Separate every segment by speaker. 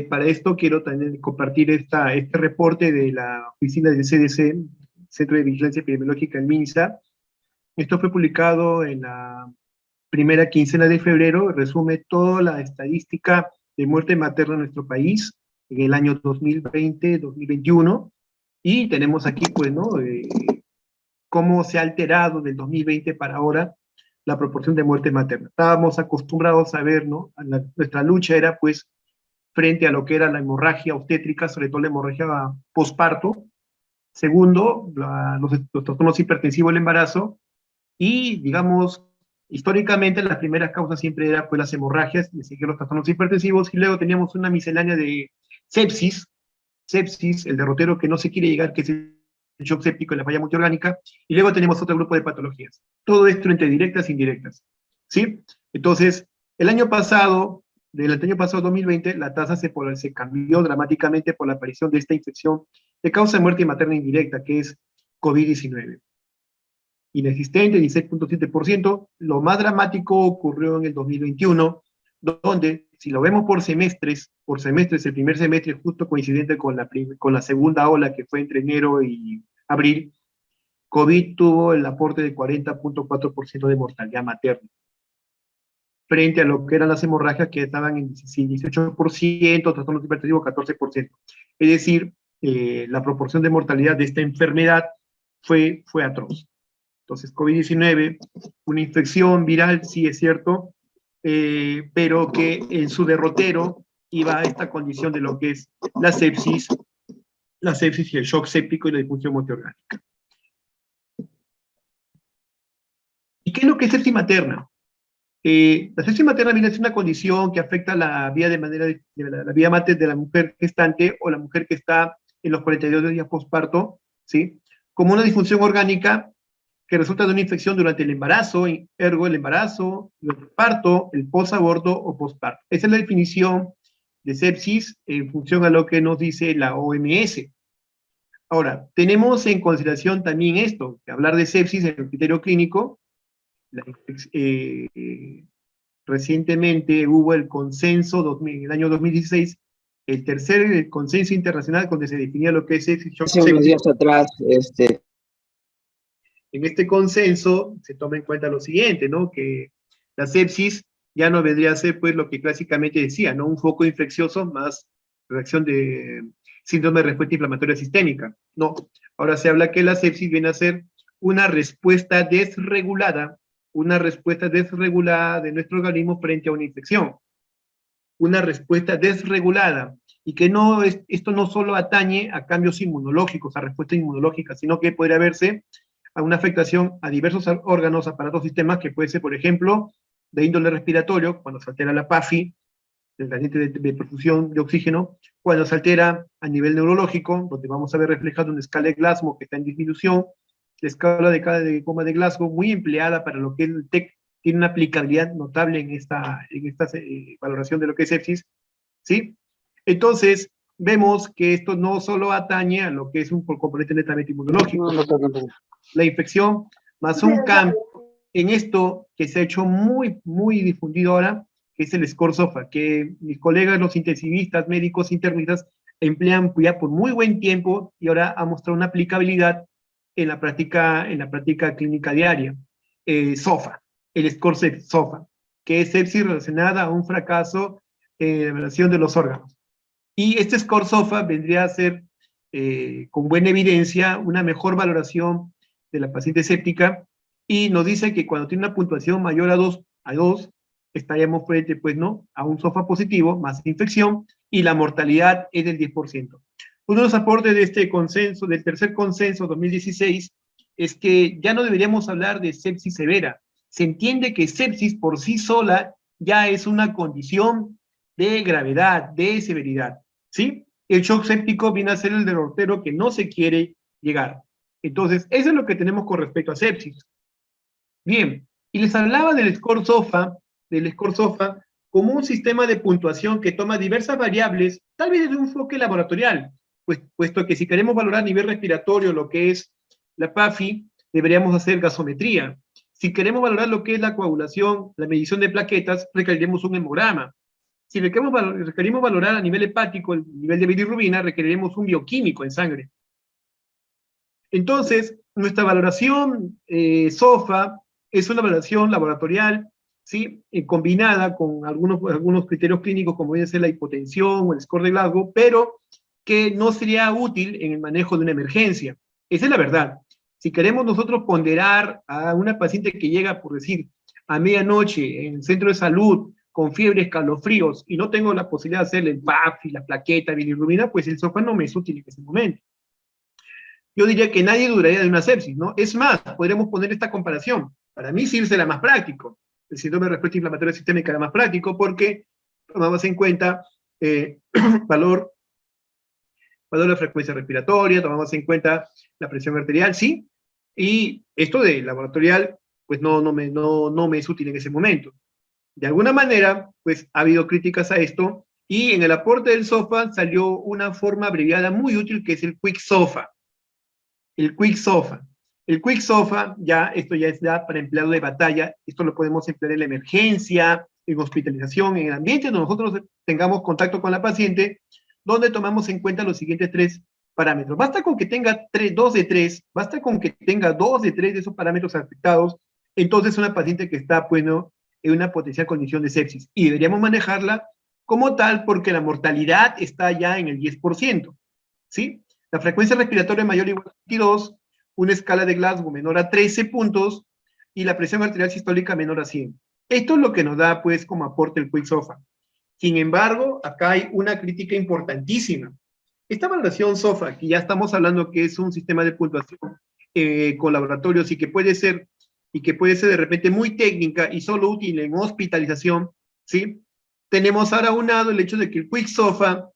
Speaker 1: Para esto quiero también compartir este reporte de la oficina del CDC, Centro de Vigilancia Epidemiológica en MINSA. Esto fue publicado en la primera quincena de febrero, resume toda la estadística de muerte materna en nuestro país en el año 2020-2021, y tenemos aquí, pues, ¿no? Cómo se ha alterado del 2020 para ahora la proporción de muerte materna. Estábamos acostumbrados a ver, ¿no? Nuestra lucha era, pues, frente a lo que era la hemorragia obstétrica, sobre todo la hemorragia posparto. Segundo, los trastornos hipertensivos del embarazo. Y, digamos, históricamente las primeras causas siempre eran, pues, las hemorragias, y seguían los trastornos hipertensivos, y luego teníamos una miscelánea de sepsis, el derrotero que no se quiere llegar, que es el shock séptico y la falla multiorgánica, y luego tenemos otro grupo de patologías. Todo esto entre directas e indirectas, ¿sí? Entonces, del año pasado 2020, la tasa se cambió dramáticamente por la aparición de esta infección de causa de muerte materna indirecta, que es COVID-19. Inexistente, 16.7%. Lo más dramático ocurrió en el 2021, donde, si lo vemos por semestres, el primer semestre justo coincidente con la segunda ola, que fue entre enero y abril, COVID tuvo el aporte de 40.4% de mortalidad materna, frente a lo que eran las hemorragias, que estaban en 18%, trastornos hipertensivos 14%. Es decir, la proporción de mortalidad de esta enfermedad fue atroz. Entonces, COVID-19, una infección viral, sí es cierto, pero que en su derrotero iba a esta condición de lo que es la sepsis y el shock séptico y la disfunción multiorgánica. ¿Y qué es lo que es sepsis materna? La sepsis materna viene a ser una condición que afecta la vía la vía mater de la mujer gestante o la mujer que está en los 42 días posparto, ¿sí? Como una disfunción orgánica que resulta de una infección durante el embarazo, ergo el embarazo, el parto, el posaborto o posparto. Esa es la definición de sepsis en función a lo que nos dice la OMS. Ahora, tenemos en consideración también esto, que hablar de sepsis en el criterio clínico. Recientemente hubo el consenso, en el año 2016, el tercer consenso internacional donde se definía lo que es sepsis, shock
Speaker 2: hace unos
Speaker 1: séptico.
Speaker 2: días atrás,
Speaker 1: En este consenso se toma en cuenta lo siguiente, ¿no? Que la sepsis ya no vendría a ser, pues, lo que clásicamente decía, ¿no? Un foco infeccioso más reacción de síndrome de respuesta inflamatoria sistémica. No, ahora se habla que la sepsis viene a ser una respuesta desregulada de nuestro organismo frente a una infección. Una respuesta desregulada, y que esto no solo atañe a cambios inmunológicos, a respuestas inmunológicas, sino que podría verse a una afectación a diversos órganos, aparatos, sistemas, que puede ser, por ejemplo, de índole respiratorio, cuando se altera la PAFI, el gradiente de perfusión de oxígeno, cuando se altera a nivel neurológico, donde vamos a ver reflejado una escala de Glasgow que está en disminución, la escala de coma de Glasgow, muy empleada para lo que es el TEC, tiene una aplicabilidad notable en esta valoración de lo que es sepsis, ¿sí? Entonces, vemos que esto no solo atañe a lo que es un componente netamente inmunológico, la infección, más un cambio en esto que se ha hecho muy, muy difundido ahora, que es el SCORE-SOFA, que mis colegas, los intensivistas, médicos, internistas, emplean ya por muy buen tiempo, y ahora ha mostrado una aplicabilidad en la práctica clínica diaria. SOFA, el SCORE-SOFA, que es sepsis relacionada a un fracaso de evaluación de los órganos. Y este SCORE-SOFA vendría a ser, con buena evidencia, una mejor valoración de la paciente séptica, y nos dice que cuando tiene una puntuación mayor a 2, estaríamos frente, pues, ¿no?, a un SOFA positivo, más infección, y la mortalidad es del 10%. Uno de los aportes de este consenso, del tercer consenso 2016, es que ya no deberíamos hablar de sepsis severa. Se entiende que sepsis por sí sola ya es una condición de gravedad, de severidad, ¿sí? El shock séptico viene a ser el derrotero que no se quiere llegar. Entonces, eso es lo que tenemos con respecto a sepsis. Bien, y les hablaba del SCORE-SOFA, como un sistema de puntuación que toma diversas variables, tal vez desde un enfoque laboratorial, puesto que si queremos valorar a nivel respiratorio lo que es la PAFI, deberíamos hacer gasometría. Si queremos valorar lo que es la coagulación, la medición de plaquetas, requeriremos un hemograma. Si requerimos valorar a nivel hepático el nivel de bilirrubina, requeriremos un bioquímico en sangre. Entonces, nuestra valoración SOFA es una valoración laboratorial, ¿sí? Combinada con algunos criterios clínicos, como puede ser la hipotensión o el score de Glasgow, pero que no sería útil en el manejo de una emergencia. Esa es la verdad. Si queremos nosotros ponderar a una paciente que llega, por decir, a medianoche en el centro de salud, con fiebre, escalofríos, y no tengo la posibilidad de hacerle el PAF y la plaqueta, bilirrubina, pues el SOFA no me es útil en ese momento. Yo diría que nadie dudaría de una sepsis, ¿no? Es más, podríamos poner esta comparación. Para mí sí será más práctico. El síndrome de respuesta inflamatoria sistémica era más práctico porque tomamos en cuenta valor, valor de frecuencia respiratoria, tomamos en cuenta la presión arterial, sí, y esto de laboratorial, pues no me es útil en ese momento. De alguna manera, pues ha habido críticas a esto, y en el aporte del SOFA salió una forma abreviada muy útil que es el Quick SOFA. El Quick SOFA. El Quick SOFA, esto ya es para empleado de batalla, esto lo podemos emplear en la emergencia, en hospitalización, en el ambiente donde nosotros tengamos contacto con la paciente, donde tomamos en cuenta los siguientes 3 parámetros. Basta con que tenga 2 de 3, basta con que tenga 2 de 3 de esos parámetros afectados, entonces es una paciente que está, bueno, en una potencial condición de sepsis. Y deberíamos manejarla como tal porque la mortalidad está ya en el 10%, ¿sí? La frecuencia respiratoria mayor o igual a 22, una escala de Glasgow menor a 13 puntos y la presión arterial sistólica menor a 100. Esto es lo que nos da, pues, como aporte el Quick SOFA. Sin embargo, acá hay una crítica importantísima. Esta valoración SOFA, que ya estamos hablando que es un sistema de puntuación con laboratorios y que puede ser de repente muy técnica y solo útil en hospitalización, ¿sí? Tenemos ahora aunado el hecho de que el Quick SOFA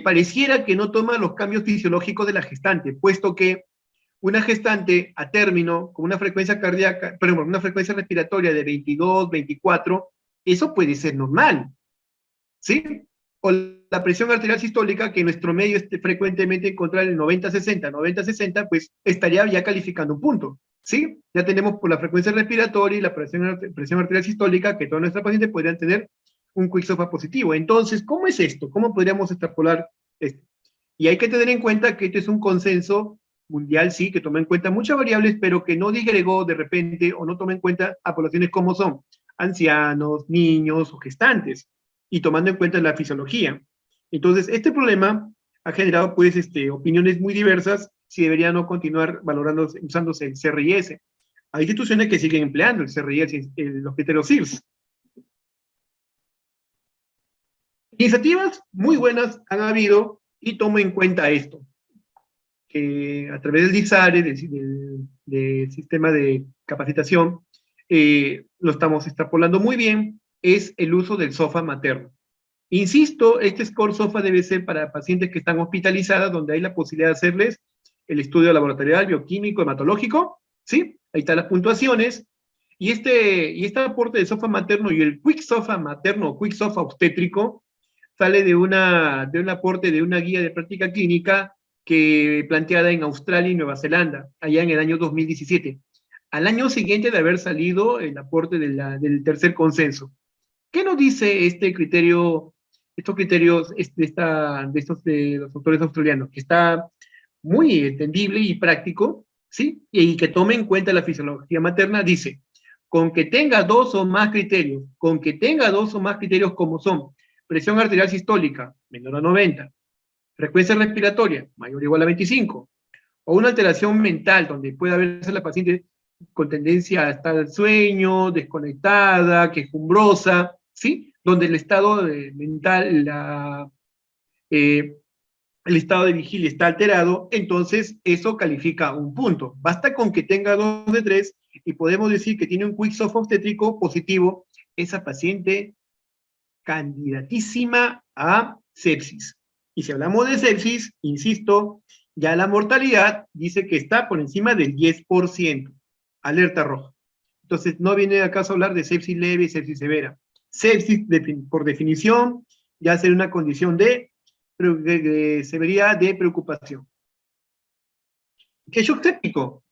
Speaker 1: pareciera que no toma los cambios fisiológicos de la gestante, puesto que una gestante a término con una frecuencia cardíaca, perdón, una frecuencia respiratoria de 22, 24, eso puede ser normal, ¿sí? O la presión arterial sistólica, que en nuestro medio esté frecuentemente encontrar el 90-60, 90-60, pues estaría ya calificando un punto, ¿sí? Ya tenemos por la frecuencia respiratoria y la presión arterial sistólica que todas nuestras pacientes podrían tener un Quick SOFA positivo. Entonces, ¿cómo es esto? ¿Cómo podríamos extrapolar esto? Y hay que tener en cuenta que este es un consenso mundial, sí, que toma en cuenta muchas variables, pero que no disgregó de repente o no toma en cuenta a poblaciones como son ancianos, niños o gestantes, y tomando en cuenta la fisiología. Entonces, este problema ha generado, pues, opiniones muy diversas si debería no continuar usándose el CRIS. Hay instituciones que siguen empleando el CRIS, los criterios CIRS. Iniciativas muy buenas han habido y tomo en cuenta esto, que a través del DISARE, del sistema de capacitación, lo estamos extrapolando muy bien, es el uso del SOFA materno. Insisto, este score SOFA debe ser para pacientes que están hospitalizadas, donde hay la posibilidad de hacerles el estudio laboratorial, bioquímico, hematológico, ¿sí? Ahí están las puntuaciones, y este aporte de SOFA materno y el Quick SOFA materno o Quick SOFA obstétrico sale de un aporte de una guía de práctica clínica que planteada en Australia y Nueva Zelanda, allá en el año 2017, al año siguiente de haber salido el aporte del tercer consenso. ¿Qué nos dice este criterio, estos criterios de los autores australianos? Que está muy entendible y práctico, ¿sí? Y que tome en cuenta la fisiología materna, dice, con que tenga dos o más criterios como son presión arterial sistólica menor a 90, frecuencia respiratoria mayor o igual a 25, o una alteración mental donde pueda verse la paciente con tendencia a estar al sueño, desconectada, quejumbrosa, ¿sí? Donde el estado mental, el estado de vigilia está alterado, entonces eso califica un punto. Basta con que tenga 2 de 3 y podemos decir que tiene un Quick SOFA obstétrico positivo, esa paciente candidatísima a sepsis. Y si hablamos de sepsis, insisto, ya la mortalidad dice que está por encima del 10%. Alerta roja. Entonces, no viene acaso a hablar de sepsis leve y sepsis severa. Sepsis, por definición, ya será una condición de severidad de preocupación. ¿Qué es shock séptico?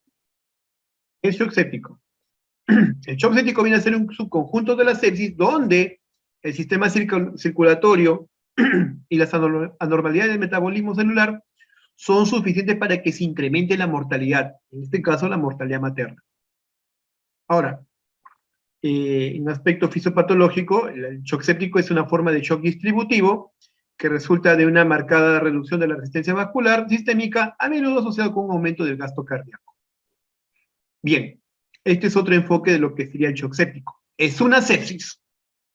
Speaker 1: El shock séptico. El shock séptico viene a ser un subconjunto de la sepsis donde el sistema circulatorio y las anormalidades del metabolismo celular son suficientes para que se incremente la mortalidad, en este caso la mortalidad materna. Ahora, en aspecto fisiopatológico, el shock séptico es una forma de shock distributivo que resulta de una marcada reducción de la resistencia vascular sistémica, a menudo asociado con un aumento del gasto cardíaco. Bien, este es otro enfoque de lo que sería el shock séptico. Es una sepsis,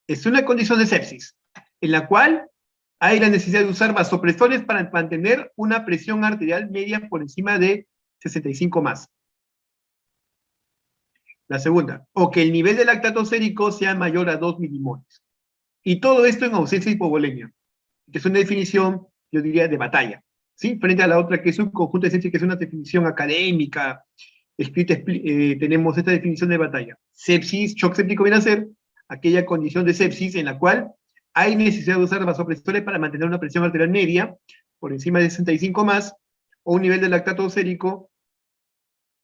Speaker 1: es una condición de sepsis, en la cual hay la necesidad de usar vasopresores para mantener una presión arterial media por encima de 65 más. La segunda, o que el nivel de lactato sérico sea mayor a 2 milimoles. Y todo esto en ausencia de hipovolemia, que es una definición, yo diría, de batalla, ¿sí? Frente a la otra, que es un conjunto de sepsis, que es una definición académica, escrita, tenemos esta definición de batalla. Sepsis, shock séptico viene a ser aquella condición de sepsis en la cual hay necesidad de usar vasopresores para mantener una presión arterial media por encima de 65 más, o un nivel de lactato sérico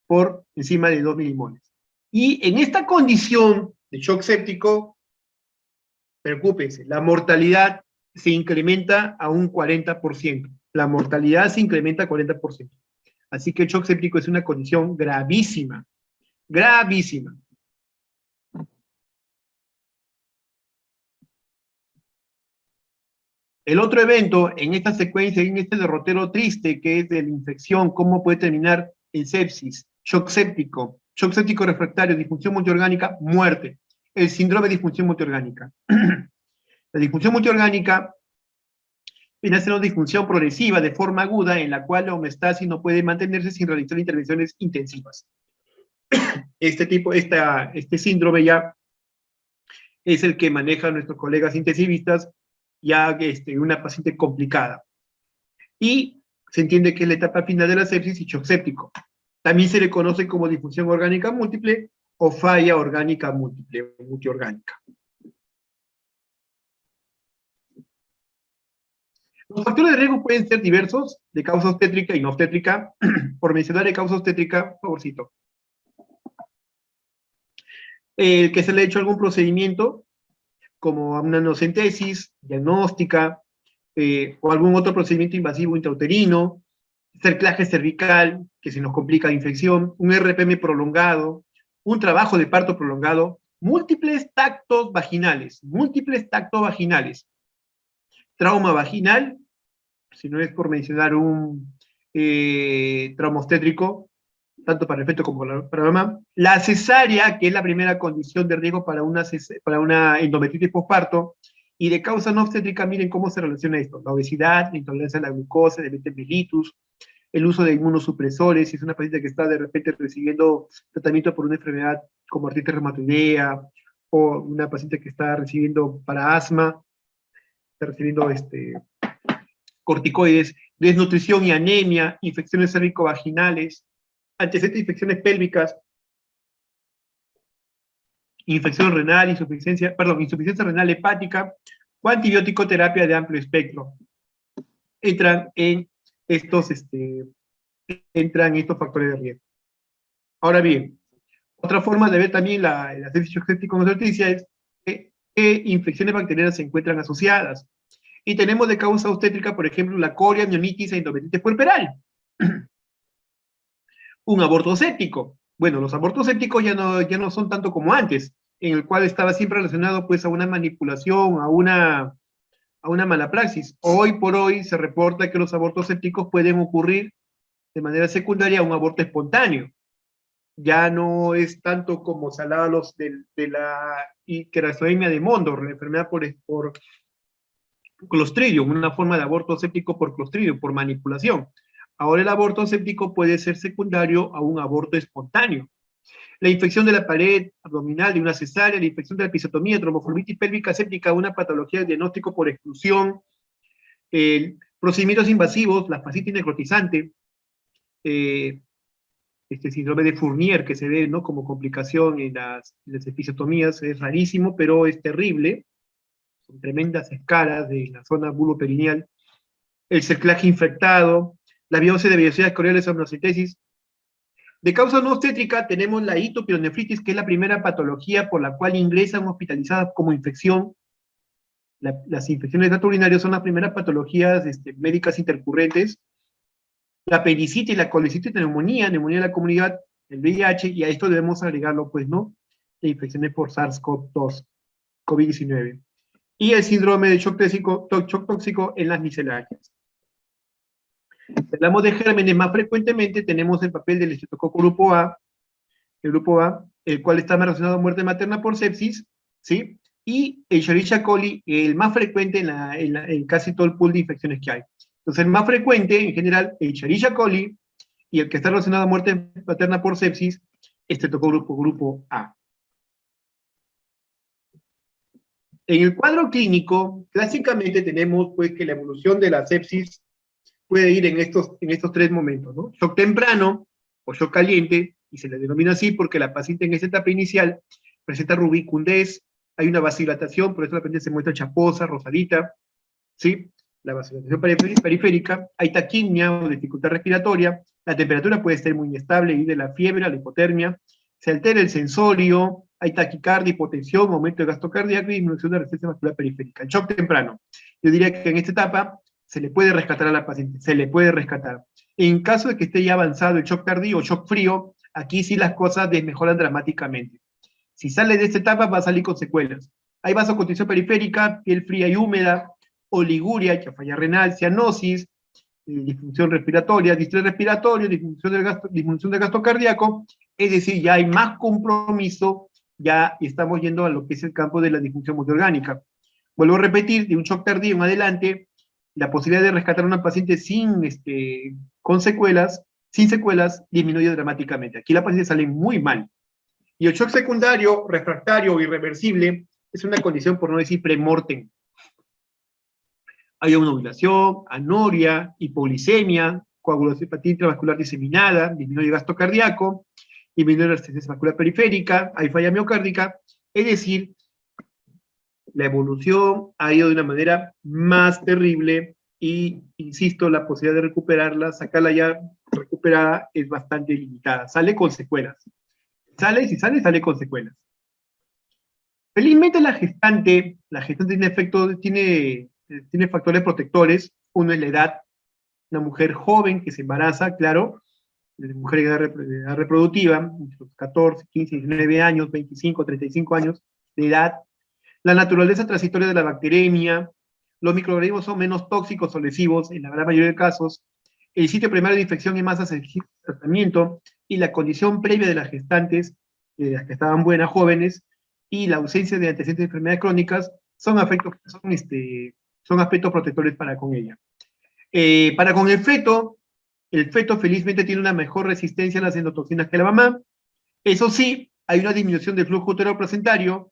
Speaker 1: por encima de 2 milimoles. Y en esta condición de shock séptico, preocúpense, la mortalidad se incrementa a un 40%. La mortalidad se incrementa a 40%. Así que el shock séptico es una condición gravísima, gravísima. El otro evento en esta secuencia, en este derrotero triste, que es de la infección, cómo puede terminar en sepsis, shock séptico refractario, disfunción multiorgánica, muerte. El síndrome de disfunción multiorgánica. La disfunción multiorgánica viene a ser una disfunción progresiva de forma aguda en la cual la homeostasis no puede mantenerse sin realizar intervenciones intensivas. Este síndrome ya es el que manejan nuestros colegas intensivistas, ya una paciente complicada. Y se entiende que es la etapa final de la sepsis y shock séptico. También se le conoce como disfunción orgánica múltiple o falla orgánica múltiple, multiorgánica. Los factores de riesgo pueden ser diversos, de causa obstétrica y no obstétrica. Por mencionar de causa obstétrica, favorcito. El que se le ha hecho algún procedimiento, como una amniocentesis diagnóstica, o algún otro procedimiento invasivo intrauterino, cerclaje cervical, que se nos complica la infección, un RPM prolongado, un trabajo de parto prolongado, múltiples tactos vaginales, trauma vaginal, si no es por mencionar un trauma obstétrico, tanto para el feto como para la mamá, la cesárea, que es la primera condición de riesgo para una endometritis posparto, y de causa no obstétrica, miren cómo se relaciona esto: la obesidad, la intolerancia a la glucosa, diabetes mellitus, el uso de inmunosupresores, si es una paciente que está de repente recibiendo tratamiento por una enfermedad como artritis reumatoidea, o una paciente que está recibiendo para asma, está recibiendo corticoides, desnutrición y anemia, infecciones cérvico-vaginales, antecedentes de infecciones pélvicas, infección renal, insuficiencia renal hepática, o antibiótico terapia de amplio espectro. Entran estos factores de riesgo. Ahora bien, otra forma de ver también la sepsis shock séptico con noticia es qué infecciones bacterianas se encuentran asociadas. Y tenemos de causa obstétrica, por ejemplo, la coria, mionitis e endometritis puerperal. Un aborto séptico. Bueno, los abortos sépticos ya no son tanto como antes, en el cual estaba siempre relacionado pues a una manipulación, a una mala praxis. Hoy por hoy se reporta que los abortos sépticos pueden ocurrir de manera secundaria a un aborto espontáneo. Ya no es tanto como se hablaba de la hiquerazoemia de Mondor, la enfermedad por Clostridium, una forma de aborto séptico por Clostridium, por manipulación. Ahora el aborto séptico puede ser secundario a un aborto espontáneo. La infección de la pared abdominal de una cesárea, la infección de la episiotomía, tromboflebitis pélvica séptica, una patología de diagnóstico por exclusión, procedimientos invasivos, la fascitis necrotizante, este síndrome de Fournier que se ve, ¿no?, como complicación en las episiotomías, es rarísimo, pero es terrible. Son tremendas escalas de la zona bulboperineal, el cerclaje infectado, la biopsia de vellosidades corneales o amniocentesis. De causa no obstétrica tenemos la hitopielonefritis, que es la primera patología por la cual ingresan hospitalizadas como infección las infecciones de tracto urinario son las primeras patologías médicas intercurrentes. La apendicitis, la colecitis, neumonía de la comunidad, el VIH, y a esto debemos agregarlo, pues, ¿no? De infecciones por SARS-CoV-2, COVID-19. Y el síndrome de shock tóxico en las misceláneas. Si hablamos de gérmenes, más frecuentemente tenemos el papel del estreptococo grupo A, el cual está más relacionado a muerte materna por sepsis, ¿sí? Y el Escherichia coli, el más frecuente en casi todo el pool de infecciones que hay. Entonces, el más frecuente, en general, el Escherichia coli, y el que está relacionado a muerte materna por sepsis, grupo A. En el cuadro clínico, clásicamente tenemos pues que la evolución de la sepsis puede ir en estos tres momentos, ¿no? Shock temprano o shock caliente, y se le denomina así porque la paciente en esa etapa inicial presenta rubicundez, hay una vasodilatación, por eso la paciente se muestra chaposa, rosadita, ¿sí? La vasodilatación periférica, hay taquimia o dificultad respiratoria, la temperatura puede estar muy inestable, y de la fiebre a la hipotermia, se altera el sensorio, hay taquicardia, hipotensión, aumento de gasto cardíaco y disminución de la resistencia vascular periférica. El shock temprano. Yo diría que en esta etapa se le puede rescatar a la paciente, se le puede rescatar. En caso de que esté ya avanzado el shock tardío o shock frío, aquí sí las cosas desmejoran dramáticamente. Si sale de esta etapa va a salir con secuelas. Hay vasoconstricción periférica, piel fría y húmeda, oliguria, falla renal, cianosis, disfunción respiratoria, distrés respiratorio, disminución del gasto cardíaco, es decir, ya hay más compromiso, ya estamos yendo a lo que es el campo de la disfunción multiorgánica. Vuelvo a repetir, de un shock tardío en adelante, la posibilidad de rescatar a una paciente con secuelas, sin secuelas, disminuye dramáticamente. Aquí la paciente sale muy mal. Y el shock secundario, refractario o irreversible, es una condición, por no decir premortem. Hay obnubilación, anoria, hipoglicemia, coagulopatía intravascular diseminada, disminuye el gasto cardíaco, disminuye la resistencia vascular periférica, hay falla miocárdica, es decir, la evolución ha ido de una manera más terrible y, insisto, la posibilidad de recuperarla, sacarla ya recuperada, es bastante limitada. Sale con secuelas. Si sale con secuelas. Felizmente la gestante tiene factores protectores. Uno es la edad, una mujer joven que se embaraza, claro, mujer de edad reproductiva, entre los 14, 15, 19 años, 25, 35 años de edad. La naturaleza transitoria de la bacteremia, los microorganismos son menos tóxicos o lesivos en la gran mayoría de casos, el sitio primario de infección es más accesible al tratamiento, y la condición previa de las gestantes, de las que estaban buenas, jóvenes, y la ausencia de antecedentes de enfermedades crónicas son aspectos protectores para con ella. Para con el feto felizmente tiene una mejor resistencia a las endotoxinas que la mamá. Eso sí, hay una disminución del flujo uteroplacentario,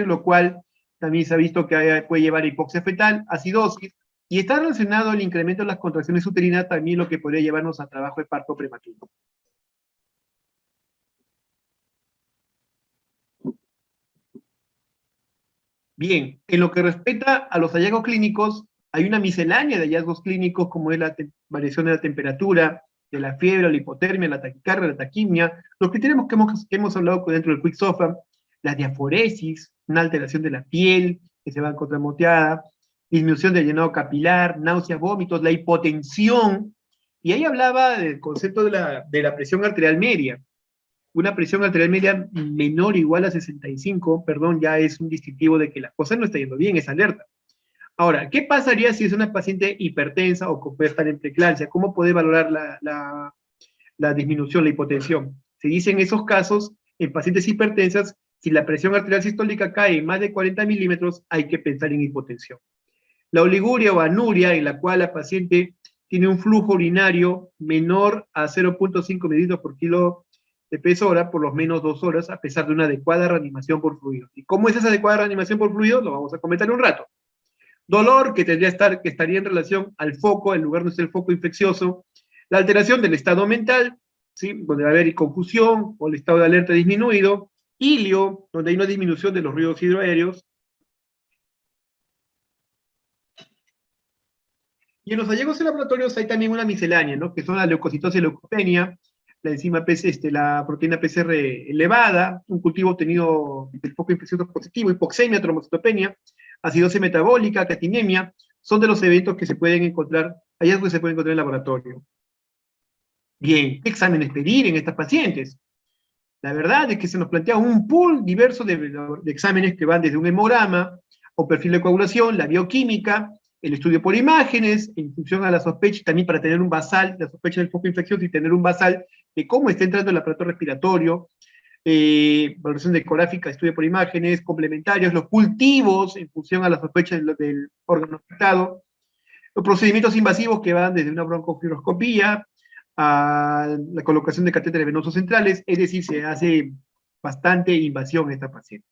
Speaker 1: lo cual también se ha visto que puede llevar a hipoxia fetal, acidosis, y está relacionado el incremento de las contracciones uterinas, también lo que podría llevarnos a trabajo de parto prematuro. Bien, en lo que respecta a los hallazgos clínicos, hay una miscelánea de hallazgos clínicos, como es la variación de la temperatura, de la fiebre, la hipotermia, la taquicardia, la taquimia, los criterios que hemos hablado dentro del QuickSOFA, la diaforesis, una alteración de la piel que se va contramoteada, disminución del llenado capilar, náuseas, vómitos, la hipotensión, y ahí hablaba del concepto de la presión arterial media. Una presión arterial media menor o igual a 65, perdón, ya es un distintivo de que la cosa no está yendo bien, es alerta. Ahora, ¿qué pasaría si es una paciente hipertensa o que puede estar en preeclampsia? ¿Cómo puede valorar la disminución, la hipotensión? Se dice en esos casos, en pacientes hipertensas, si la presión arterial sistólica cae en más de 40 milímetros, hay que pensar en hipotensión. La oliguria o anuria, en la cual la paciente tiene un flujo urinario menor a 0.5 mililitros por kilo de peso hora por lo menos 2 horas, a pesar de una adecuada reanimación por fluido. ¿Y cómo es esa adecuada reanimación por fluido? Lo vamos a comentar en un rato. Dolor que estaría en relación al foco, el lugar donde está el foco infeccioso. La alteración del estado mental, ¿sí? Donde va a haber confusión o el estado de alerta disminuido. Ilio, donde hay una disminución de los ruidos hidroaéreos. Y en los hallazgos laboratorios hay también una miscelánea, ¿no? Que son la leucocitosis y leucopenia, la enzima la proteína PCR elevada, un cultivo obtenido del foco infeccioso positivo, hipoxemia, trombocitopenia, acidosis metabólica, catinemia, son de los eventos que se pueden encontrar, hallazgos que se pueden encontrar en el laboratorio. Bien, ¿qué exámenes pedir en estas pacientes? La verdad es que se nos plantea un pool diverso de exámenes que van desde un hemograma, o perfil de coagulación, la bioquímica, el estudio por imágenes, en función a la sospecha, también para tener un basal, la sospecha del foco infeccioso y tener un basal de cómo está entrando el aparato respiratorio, valoración ecográfica, estudio por imágenes, complementarios, los cultivos en función a la sospecha del órgano afectado, los procedimientos invasivos que van desde una broncofibroscopía a la colocación de catéteres venosos centrales, es decir, se hace bastante invasión en esta paciente.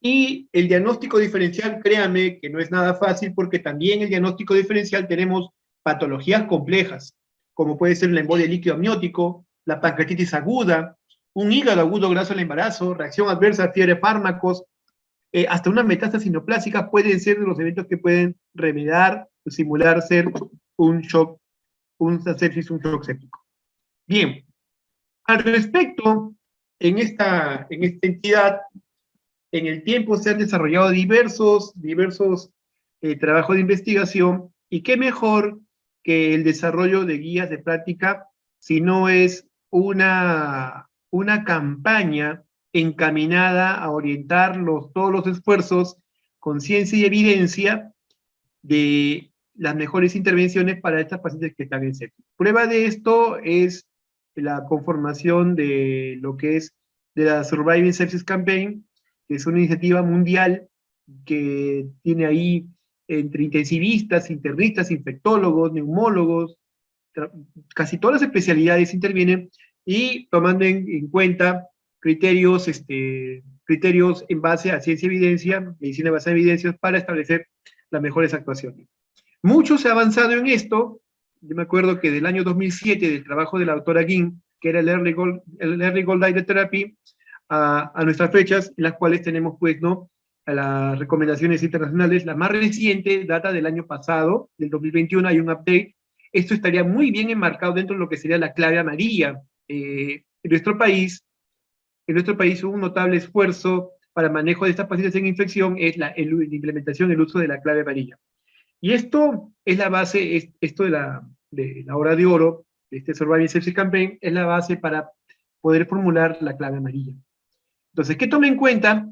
Speaker 1: Y el diagnóstico diferencial, créame que no es nada fácil, porque también el diagnóstico diferencial tenemos patologías complejas, como puede ser la embolia líquido amniótico, la pancreatitis aguda, un hígado agudo graso al embarazo, reacción adversa, fiebre, fármacos, hasta una metástasis neoplásica pueden ser de los eventos que pueden remediar o simular ser un shock, un sepsis, un shock séptico. Bien, al respecto, en esta entidad, en el tiempo se han desarrollado diversos trabajos de investigación, y qué mejor que el desarrollo de guías de práctica, si no es una campaña encaminada a orientar todos los esfuerzos con ciencia y evidencia de las mejores intervenciones para estas pacientes que están en sepsis. Prueba de esto es la conformación de lo que es de la Surviving Sepsis Campaign, que es una iniciativa mundial que tiene ahí entre intensivistas, internistas, infectólogos, neumólogos, casi todas las especialidades intervienen, y tomando en cuenta criterios en base a ciencia y evidencia, medicina basada en evidencias, para establecer las mejores actuaciones. Mucho se ha avanzado en esto. Yo me acuerdo que del año 2007, del trabajo de la doctora Guin, que era el Early Gold Diet Therapy, a nuestras fechas, en las cuales tenemos, pues, ¿no?, a las recomendaciones internacionales. La más reciente data del año pasado, del 2021, hay un update. Esto estaría muy bien enmarcado dentro de lo que sería la clave amarilla. En nuestro país hubo un notable esfuerzo para manejo de estas pacientes en infección, es la implementación, el uso de la clave amarilla. Y esto es la base, esto de la hora de oro, de este Surviving Sepsis Campaign, es la base para poder formular la clave amarilla. Entonces, ¿qué toma en cuenta?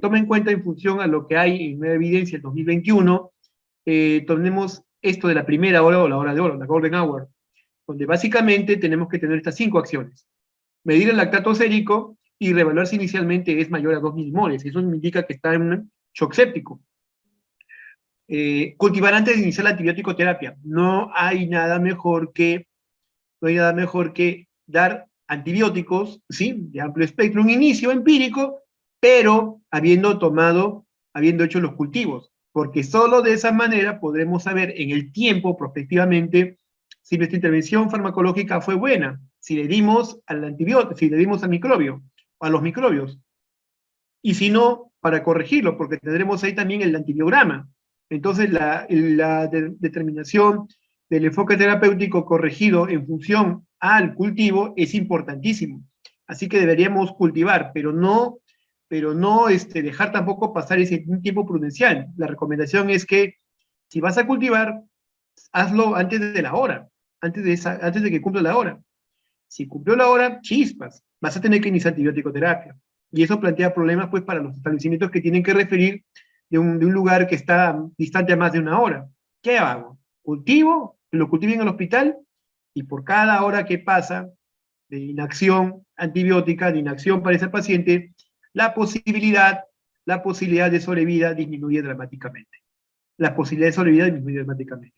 Speaker 1: Toma en cuenta en función a lo que hay en Nueva Evidencia el 2021, tenemos esto de la primera hora, o la hora de oro, la Golden Hour, donde básicamente tenemos que tener estas 5 acciones. Medir el lactato sérico y reevaluar si inicialmente es mayor a 2 milimoles. Eso me indica que está en un shock séptico. Cultivar antes de iniciar la antibiótico terapia. No hay nada mejor que dar antibióticos, ¿sí?, de amplio espectro, un inicio empírico, pero habiendo hecho los cultivos, porque solo de esa manera podremos saber en el tiempo, prospectivamente, si nuestra intervención farmacológica fue buena, si le dimos al antibiótico, si le dimos al microbio, a los microbios, y si no, para corregirlo, porque tendremos ahí también el antibiograma. Entonces, la determinación del enfoque terapéutico corregido en función al cultivo es importantísimo. Así que deberíamos cultivar, pero no dejar tampoco pasar ese tiempo prudencial. La recomendación es que, si vas a cultivar, hazlo antes de la hora, antes de que cumpla la hora. Si cumplió la hora, chispas, vas a tener que iniciar antibiótico terapia. Y eso plantea problemas, pues, para los establecimientos que tienen que referir de un lugar que está distante a más de 1 hora. ¿Qué hago? Cultivo, lo cultivo en el hospital, y por cada hora que pasa de inacción antibiótica, de inacción para ese paciente, la posibilidad de sobrevida disminuye dramáticamente. La posibilidad de sobrevida disminuye dramáticamente.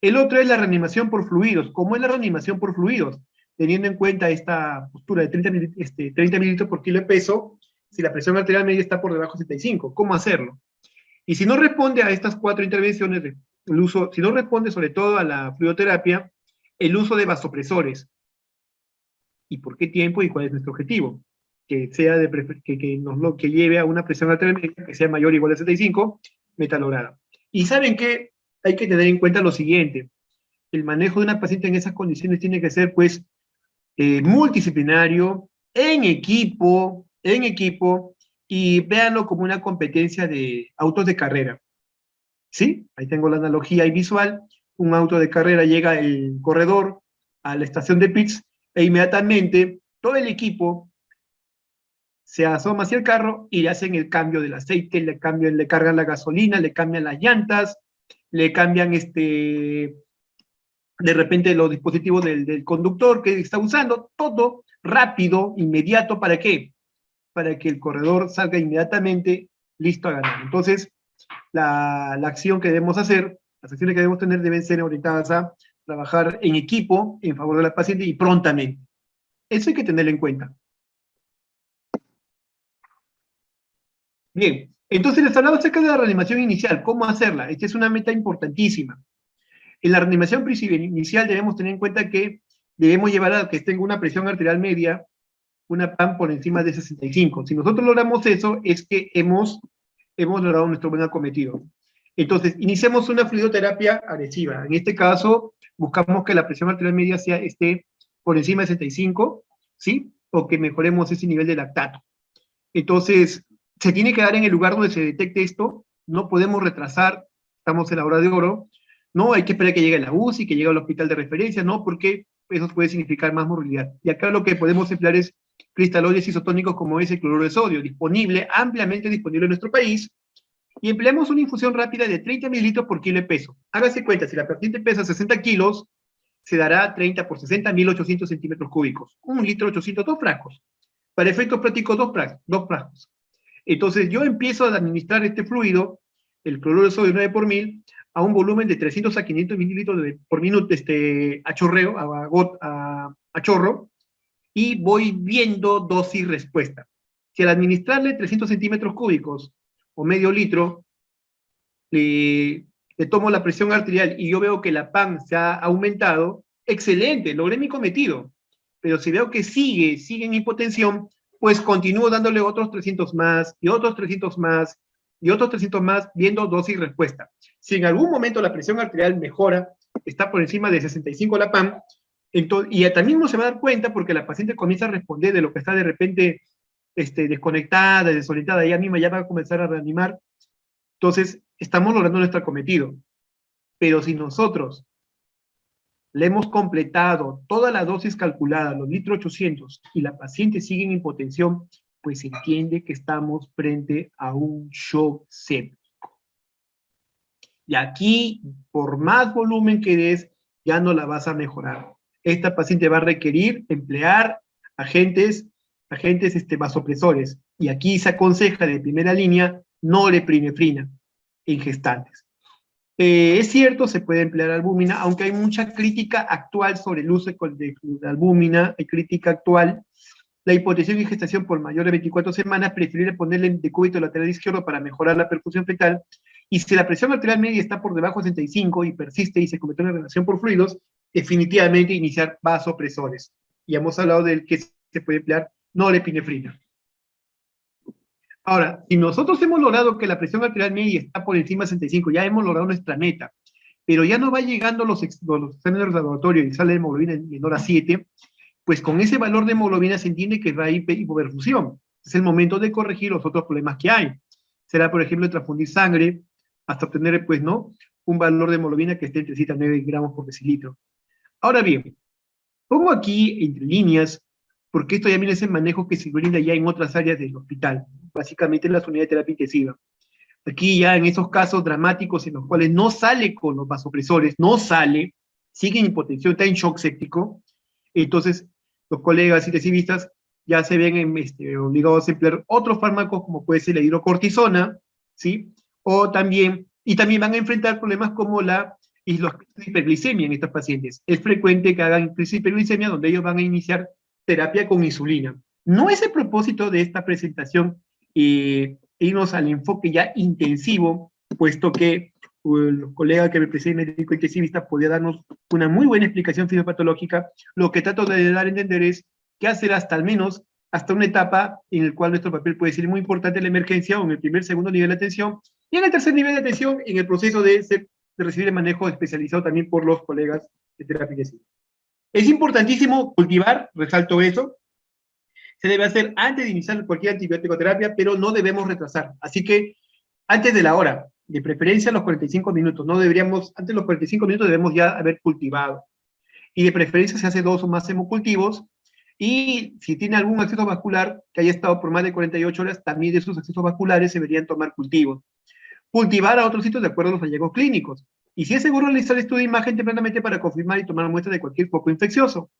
Speaker 1: El otro es la reanimación por fluidos. ¿Cómo es la reanimación por fluidos? Teniendo en cuenta esta postura de 30 mililitros por kilo de peso, si la presión arterial media está por debajo de 75, ¿cómo hacerlo? Y si no responde a estas 4 intervenciones, si no responde sobre todo a la fluidoterapia, el uso de vasopresores. ¿Y por qué tiempo y cuál es nuestro objetivo? Que lleve a una presión arterial media que sea mayor o igual a 75, metalograda. Y ¿saben qué? Hay que tener en cuenta lo siguiente. el manejo de una paciente en esas condiciones tiene que ser, pues, multidisciplinario, en equipo, y véanlo como una competencia de autos de carrera. ¿Sí? Ahí tengo la analogía y visual. Un auto de carrera llega el corredor a la estación de pits e inmediatamente todo el equipo se asoma hacia el carro y le hacen el cambio del aceite, le cargan la gasolina, le cambian las llantas, le cambian de repente los dispositivos del conductor que está usando, todo rápido, inmediato, ¿para qué? Para que el corredor salga inmediatamente listo a ganar. Entonces, la acción que debemos hacer, las acciones que debemos tener deben ser orientadas a trabajar en equipo, en favor de la paciente y prontamente. Eso hay que tenerlo en cuenta. Bien, entonces les hablaba acerca de la reanimación inicial, cómo hacerla. Esta es una meta importantísima. En la reanimación inicial debemos tener en cuenta que debemos llevar a que tenga una presión arterial media, una PAM por encima de 65. Si nosotros logramos eso, es que hemos logrado nuestro buen acometido. Entonces, iniciamos una fluidoterapia agresiva. En este caso, buscamos que la presión arterial media esté por encima de 65, ¿sí? O que mejoremos ese nivel de lactato. Entonces, se tiene que dar en el lugar donde se detecte esto, no podemos retrasar, estamos en la hora de oro, no hay que esperar que llegue la UCI, que llegue al hospital de referencia, no, porque eso puede significar más morbilidad. Y acá lo que podemos emplear es cristaloides isotónicos como es el cloruro de sodio, ampliamente disponible en nuestro país, y empleamos una infusión rápida de 30 mililitros por kilo de peso. Hágase cuenta, si la paciente pesa 60 kilos, se dará 30 por 60, 1800 centímetros cúbicos. 1 litro 800, 2 frascos. Para efectos prácticos, dos frascos. Entonces yo empiezo a administrar este fluido, el cloruro de sodio 9 por 1000, a un volumen de 300 a 500 mililitros por minuto, a chorreo, a chorro, y voy viendo dosis respuesta. Si al administrarle 300 centímetros cúbicos o medio litro, le tomo la presión arterial y yo veo que la PAN se ha aumentado, excelente, logré mi cometido. Pero si veo que sigue en hipotensión, pues continúo dándole otros 300 más, y otros 300 más, y otros 300 más, viendo dosis respuesta. Si en algún momento la presión arterial mejora, está por encima de 65 la PAN, y también uno se va a dar cuenta porque la paciente comienza a responder de lo que está de repente desconectada, desorientada, ella misma ya va a comenzar a reanimar. Entonces, estamos logrando nuestro cometido. Pero si nosotros le hemos completado toda la dosis calculada, los litros 800, y la paciente sigue en hipotensión, pues se entiende que estamos frente a un shock séptico. Y aquí, por más volumen que des, ya no la vas a mejorar. Esta paciente va a requerir emplear agentes vasopresores. Y aquí se aconseja de primera línea norepinefrina en gestantes. Es cierto, se puede emplear albúmina, aunque hay mucha crítica actual sobre el uso de albúmina, hay crítica actual. La hipotensión y gestación por mayor de 24 semanas, preferible ponerle en decúbito lateral izquierdo para mejorar la perfusión fetal. Y si la presión arterial media está por debajo de 65 y persiste y se comete una relación por fluidos, definitivamente iniciar vasopresores. Y hemos hablado del que se puede emplear norepinefrina. Ahora, si nosotros hemos logrado que la presión arterial media está por encima de 65, ya hemos logrado nuestra meta, pero ya no va llegando los exámenes de laboratorio y sale de hemoglobina menor a 7, pues con ese valor de hemoglobina se entiende que va a ir hipoperfusión. Es el momento de corregir los otros problemas que hay. Será, por ejemplo, transfundir sangre hasta obtener, pues, ¿no?, un valor de hemoglobina que esté entre 7 a 9 gramos por decilitro. Ahora bien, pongo aquí entre líneas, porque esto ya viene a ser manejo que se brinda ya en otras áreas del hospital, básicamente en las unidades de terapia intensiva. Aquí ya en esos casos dramáticos en los cuales no sale con los vasopresores, sigue en hipotensión, está en shock séptico, entonces los colegas intensivistas ya se ven obligados a emplear otros fármacos como puede ser la hidrocortisona, ¿sí? Y también van a enfrentar problemas como la hiperglicemia en estos pacientes. Es frecuente que hagan hiperglicemia donde ellos van a iniciar terapia con insulina. No es el propósito de esta presentación irnos al enfoque ya intensivo, puesto que los colegas que me preceden, médico intensivista, podía darnos una muy buena explicación fisiopatológica. Lo que trato de dar a entender es qué hacer hasta una etapa en la cual nuestro papel puede ser muy importante en la emergencia o en el primer, segundo nivel de atención, y en el tercer nivel de atención en el proceso de recibir el manejo especializado también por los colegas de terapia intensiva. Es importantísimo cultivar, resalto eso, se debe hacer antes de iniciar cualquier antibiótico terapia, pero no debemos retrasar. Así que antes de la hora, de preferencia los 45 minutos, no deberíamos, antes de los 45 minutos debemos ya haber cultivado. Y de preferencia se hace 2 o más hemocultivos, y si tiene algún acceso vascular que haya estado por más de 48 horas, también de esos accesos vasculares se deberían tomar cultivos. Cultivar a otros sitios de acuerdo a los hallazgos clínicos. Y si es seguro realizar estudio de imagen tempranamente para confirmar y tomar muestras de cualquier foco infeccioso.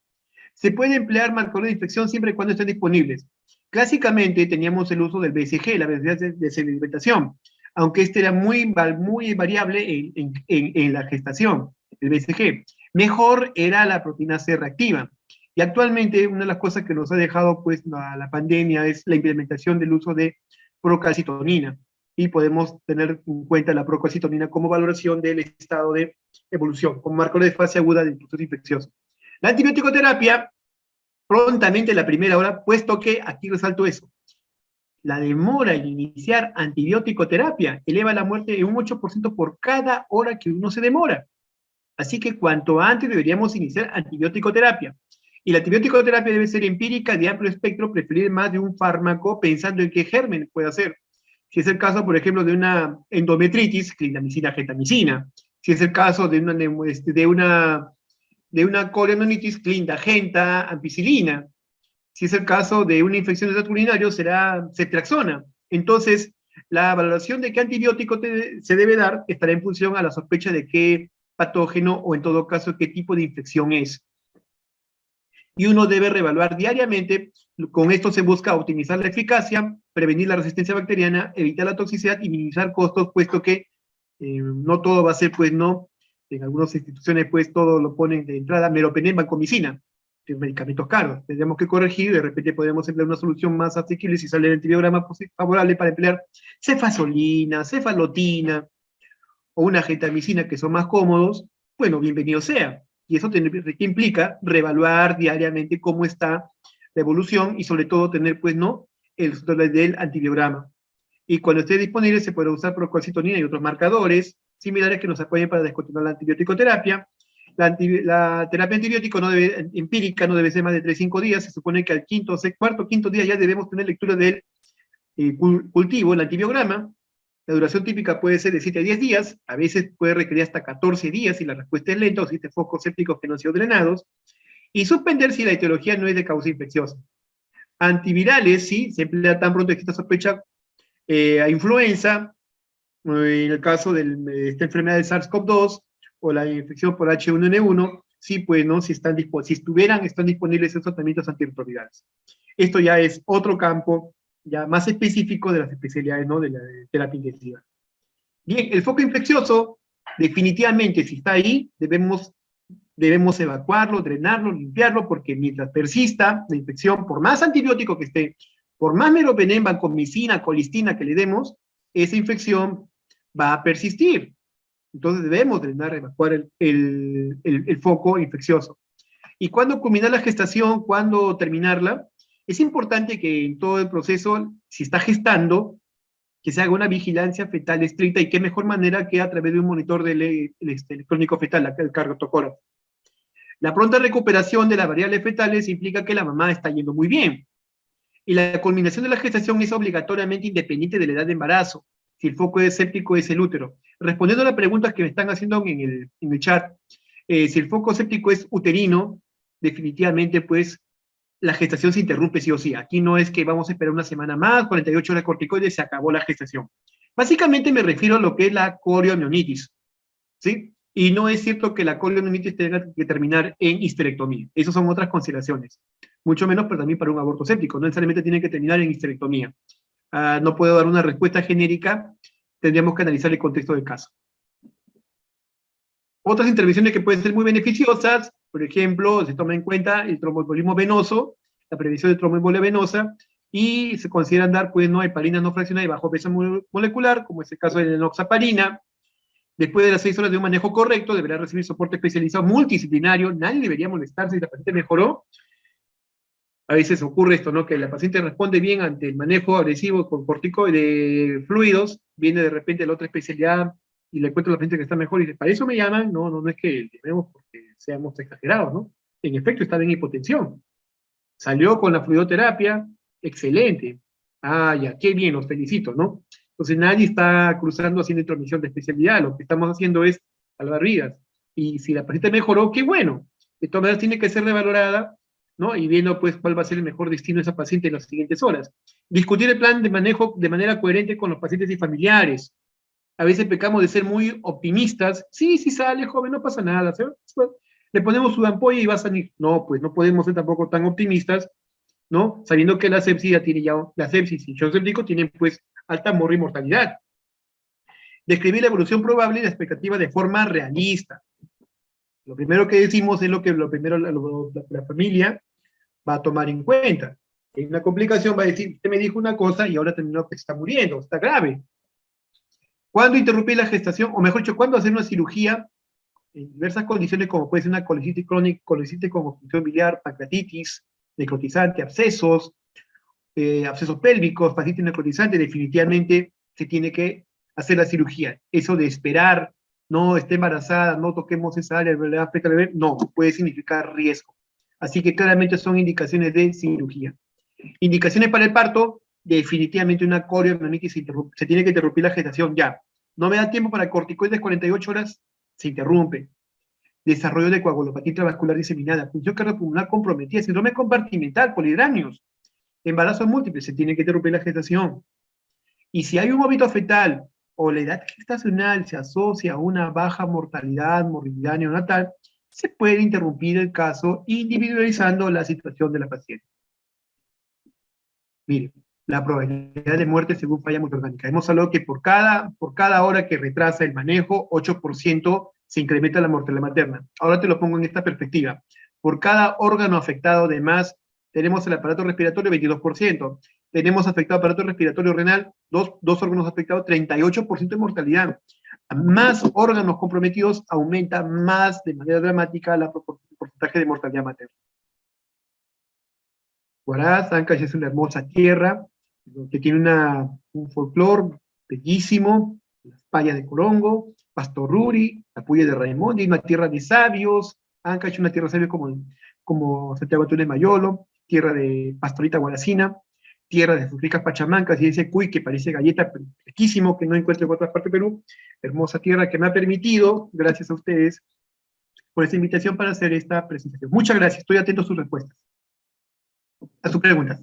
Speaker 1: Se puede emplear marcadores de infección siempre y cuando estén disponibles. Clásicamente teníamos el uso del BCG, la velocidad de sedimentación, aunque este era muy variable en la gestación, el BCG. Mejor era la proteína C reactiva. Y actualmente una de las cosas que nos ha dejado pues la pandemia es la implementación del uso de procalcitonina. Y podemos tener en cuenta la procalcitonina como valoración del estado de evolución, como marcador de fase aguda del proceso infeccioso. La antibiótico terapia, prontamente la primera hora, puesto que, aquí resalto eso, la demora en iniciar antibiótico terapia eleva la muerte en un 8% por cada hora que uno se demora. Así que cuanto antes deberíamos iniciar antibiótico terapia. Y la antibiótico terapia debe ser empírica, de amplio espectro, preferir más de un fármaco, pensando en qué germen puede hacer. Si es el caso, por ejemplo, de una endometritis, clindamicina, gentamicina. Si es el caso de una colonitis, clindagenta, ampicilina. Si es el caso de una infección de tracto urinario, será ceftriaxona. Entonces, la valoración de qué antibiótico se debe dar estará en función a la sospecha de qué patógeno o, en todo caso, qué tipo de infección es. Y uno debe reevaluar diariamente. Con esto se busca optimizar la eficacia, prevenir la resistencia bacteriana, evitar la toxicidad y minimizar costos, puesto que no todo va a ser, pues, no. En algunas instituciones, pues, todo lo ponen de entrada, meropenem, vancomicina, medicamentos caros. Tendríamos que corregir, de repente podemos emplear una solución más asequible si sale el antibiograma favorable para emplear cefazolina, cefalotina o una gentamicina, que son más cómodos. Bueno, bienvenido sea. Y eso que implica reevaluar diariamente cómo está la evolución y sobre todo tener, pues, ¿no?, el resultado del antibiograma. Y cuando esté disponible se puede usar procalcitonina y otros marcadores similares que nos apoyen para descontinuar la antibiótico terapia. La terapia antibiótico empírica no debe ser más de 3-5 días. Se supone que al quinto día ya debemos tener lectura del cultivo, el antibiograma. La duración típica puede ser de 7 a 10 días, a veces puede requerir hasta 14 días si la respuesta es lenta o si existen focos sépticos que no han sido drenados, y suspender si la etiología no es de causa infecciosa. Antivirales, sí, se emplea tan pronto exista sospecha a influenza, en el caso de esta enfermedad de SARS-CoV-2 o la infección por H1N1, sí, pues, ¿no?, si están disponibles esos tratamientos antirretrovirales. Esto ya es otro campo ya más específico de las especialidades, ¿no?, de la terapia intensiva. Bien, el foco infeccioso, definitivamente, si está ahí, debemos evacuarlo, drenarlo, limpiarlo, porque mientras persista la infección, por más antibiótico que esté, por más meropenem, vancomicina, colistina que le demos, esa infección va a persistir. Entonces debemos drenar, evacuar el foco infeccioso. ¿Y cuándo culminar la gestación? ¿Cuándo terminarla? Es importante que en todo el proceso, si está gestando, que se haga una vigilancia fetal estricta, y qué mejor manera que a través de un monitor electrónico fetal, el cardiotocógrafo. La pronta recuperación de las variables fetales implica que la mamá está yendo muy bien. Y la culminación de la gestación es obligatoriamente independiente de la edad de embarazo, si el foco séptico es el útero. Respondiendo a las preguntas que me están haciendo en el chat, si el foco séptico es uterino, definitivamente, pues, la gestación se interrumpe sí o sí. Aquí no es que vamos a esperar una semana más, 48 horas de corticoides, se acabó la gestación. Básicamente me refiero a lo que es la coriomionitis, ¿sí? Y no es cierto que la coriomionitis tenga que terminar en histerectomía. Esas son otras consideraciones. Mucho menos, pero también para un aborto séptico. No necesariamente tiene que terminar en histerectomía. No puedo dar una respuesta genérica, tendríamos que analizar el contexto del caso. Otras intervenciones que pueden ser muy beneficiosas, por ejemplo, se toma en cuenta el tromboembolismo venoso, la prevención de tromboembolia venosa, y se consideran dar, pues, no, heparinas no fraccionadas y bajo peso molecular, como es el caso de la enoxaparina. Después de las 6 horas de un manejo correcto, deberá recibir soporte especializado multidisciplinario. Nadie debería molestarse si la paciente mejoró. A veces ocurre esto, ¿no?, que la paciente responde bien ante el manejo agresivo con corticoides de fluidos, viene de repente la otra especialidad y le cuento a la gente que está mejor, y dice, ¿para eso me llaman? No, no, no es que llamemos porque seamos exagerados, ¿no? En efecto, estaba en hipotensión. Salió con la fluidoterapia, excelente. Ah, ya, qué bien, los felicito, ¿no? Entonces nadie está cruzando haciendo intromisión de especialidad, lo que estamos haciendo es salvar vidas. Y si la paciente mejoró, qué bueno. De todas maneras tiene que ser revalorada, ¿no? Y viendo pues cuál va a ser el mejor destino de esa paciente en las siguientes horas. Discutir el plan de manejo de manera coherente con los pacientes y familiares. A veces pecamos de ser muy optimistas. Sí, sí sale, joven, no pasa nada. Pues, le ponemos su ampolla y va a salir. No, pues no podemos ser tampoco tan optimistas, ¿no? Sabiendo que la sepsis ya tiene la sepsis y el shock séptico tienen pues alta mortalidad. Describir la evolución probable y la expectativa de forma realista. Lo primero que decimos es lo que la familia va a tomar en cuenta. En una complicación va a decir, usted me dijo una cosa y ahora terminó que está muriendo, está grave. ¿Cuándo interrumpir la gestación? O mejor dicho, ¿cuándo hacer una cirugía en diversas condiciones como puede ser una colicitis crónica, colicitis con obstrucción biliar, pancreatitis, necrotizante, abscesos, abscesos pélvicos, fascitis necrotizante? Definitivamente se tiene que hacer la cirugía. Eso de esperar, no esté embarazada, no toquemos esa área, ¿verdad? Afecta al bebé, no, puede significar riesgo. Así que claramente son indicaciones de cirugía. Indicaciones para el parto, definitivamente una corioamnionitis se tiene que interrumpir la gestación ya. No me da tiempo para corticoides 48 horas, se interrumpe. Desarrollo de coagulopatía intravascular diseminada, función cardiopulmonar comprometida, síndrome compartimental, polidramios, embarazo múltiple, se tiene que interrumpir la gestación. Y si hay un óbito fetal o la edad gestacional se asocia a una baja mortalidad, morbilidad neonatal, se puede interrumpir el caso individualizando la situación de la paciente. Mire, la probabilidad de muerte según falla multiorgánica. Hemos hablado que por cada hora que retrasa el manejo, 8% se incrementa la mortalidad materna. Ahora te lo pongo en esta perspectiva. Por cada órgano afectado de más, tenemos el aparato respiratorio, 22%. Tenemos afectado el aparato respiratorio renal, dos órganos afectados, 38% de mortalidad. A más órganos comprometidos, aumenta más de manera dramática el porcentaje de mortalidad materna. Huaraz, Ancash es una hermosa tierra que tiene un folclore bellísimo, las payas de Corongo, Pastorruri, la puya de Raimondi, una tierra de sabios. Ancash es una tierra de sabios como Santiago Atún de Mayolo, tierra de pastorita guaracina, tierra de sus ricas pachamancas y ese cuy que parece galleta, riquísimo, que no encuentro en otras partes de Perú. Hermosa tierra que me ha permitido, gracias a ustedes, por esta invitación para hacer esta presentación. Muchas gracias, estoy atento a sus respuestas, a sus preguntas.